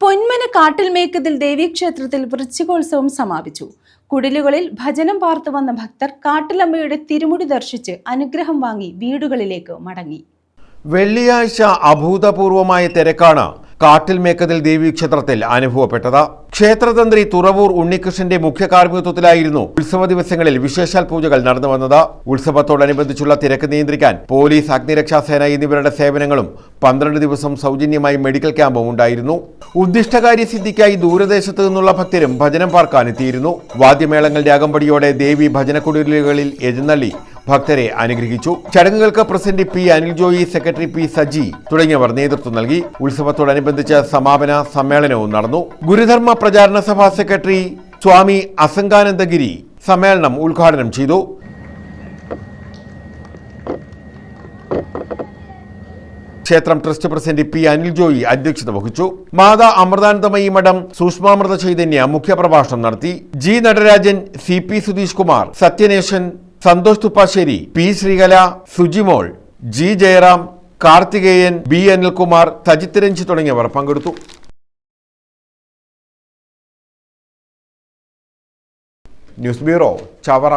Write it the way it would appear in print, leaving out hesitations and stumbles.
പൊന്മന കാട്ടിൽ മേക്കതിൽ ദേവീക്ഷേത്രത്തിൽ വൃശ്ചികോത്സവം സമാപിച്ചു. കുടിലുകളിൽ ഭജനം പാർത്തു വന്ന ഭക്തർ കാട്ടിലമ്മയുടെ തിരുമുടി ദർശിച്ച് അനുഗ്രഹം വാങ്ങി വീടുകളിലേക്ക് മടങ്ങി. വെള്ളിയാഴ്ച അഭൂതപൂർവമായ തിരക്കാണ് കാട്ടിൽ മേക്കതിൽ ദേവീക്ഷേത്രത്തിൽ അനുഭവപ്പെട്ടത്. ക്ഷേത്രതന്ത്രി തുറവൂർ ഉണ്ണികൃഷ്ണന്റെ മുഖ്യ കാർമ്മികത്വത്തിലായിരുന്നു ഉത്സവ ദിവസങ്ങളിൽ വിശേഷാൽ പൂജകൾ നടന്നു വന്നത്. ഉത്സവത്തോടനുബന്ധിച്ചുള്ള തിരക്ക് നിയന്ത്രിക്കാൻ പോലീസ്, അഗ്നിരക്ഷാസേന എന്നിവരുടെ സേവനങ്ങളും 12 ദിവസം സൗജന്യമായി മെഡിക്കൽ ക്യാമ്പും ഉണ്ടായിരുന്നു. ഉദ്ദിഷ്ടകാര്യ സിദ്ധിക്കായി ദൂരദേശത്തു നിന്നുള്ള ഭക്തരും ഭജനം പാർക്കാനെത്തിയിരുന്നു. വാദ്യമേളങ്ങളുടെ അകമ്പടിയോടെ ദേവി ഭജനക്കുടിലുകളിൽ എഴുന്നള്ളി ഭക്തരെ അനുഗ്രഹിച്ചു. ചടങ്ങുകൾക്ക് president P Anil Joy, secretary P Saji തുടങ്ങിയവർ നേതൃത്വം നൽകി. ഉത്സവത്തോടനുബന്ധിച്ച് സമാപന സമ്മേളനവും നടന്നു. ഗുരുധർമ്മ പ്രചാരണ സഭാ സെക്രട്ടറി സ്വാമി അസംഗാനന്ദഗിരി സമ്മേളനം ഉദ്ഘാടനം ചെയ്തു. ക്ഷേത്രം trust president P Anil Joy അധ്യക്ഷത വഹിച്ചു. മാതാ അമൃതാനന്ദമയി മഠം സൂക്ഷ്മാമൃത ചൈതന്യ മുഖ്യപ്രഭാഷണം നടത്തി. G Natarajan, C P Sudheesh Kumar, Sathyanesan, Santhosh Thuppassery, P Sreekala, Sujimol, G Jayaram, Karthikeyan, B Anilkumar, Sajith Ranji തുടങ്ങിയവർ പങ്കെടുത്തു. News bureau, Chavara.